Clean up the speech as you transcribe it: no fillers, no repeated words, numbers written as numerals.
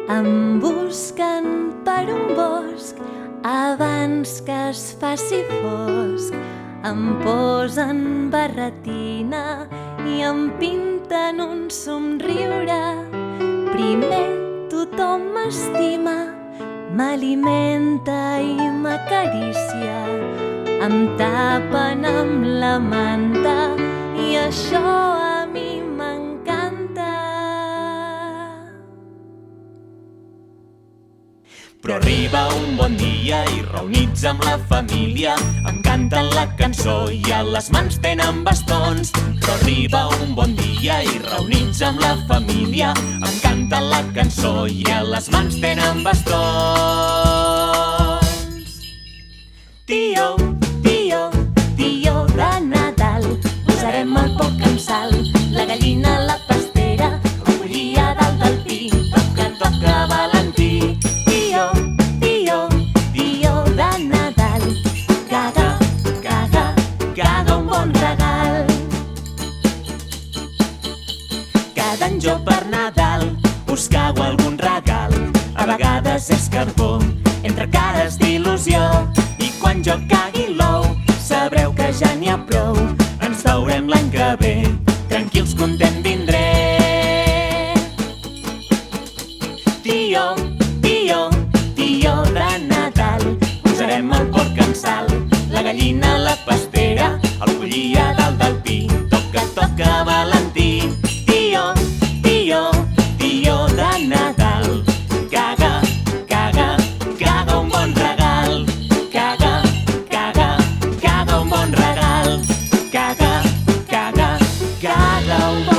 Em busquen per un bosc abans que es faci fosc. Em posen barretina i em pinten un somriure. Primer tothom m'estima, m'alimenta i m'acarícia. Em tapen amb la manta i això a mi m'encanta. Però arriba un bon dia i reunits amb la família em canten la cançó i a les mans tenen bastons. Però arriba un bon dia i reunits amb la família em canten la cançó i a les mans tenen bastons. Tio, tio, tio de Nadal, posarem el porc amb sal, la gallina a la pastera, el pollí a dalt del pi, toca, toca, Valentí. Tio, tio, tio de Nadal, caga, caga, caga un bon regal. Cada any jo per Nadal us cago algun regal, a vegades és carbó, entre cares d'il·lusió. I quan jo cagui l'ou, sabreu que ja n'hi ha prou. Ens veurem l'any que ve, tranquils, content vindré. Tio, tio, tio de Nadal, posarem el porc amb sal, la gallina a la pastera, el pollí a dalt del pi, toca, toca, Valentí. Tio, tio, tio de Nadal, caga, caga, caga un bon regal. Caga, caga, caga un bon regal. Caga, caga, caga un bon regal.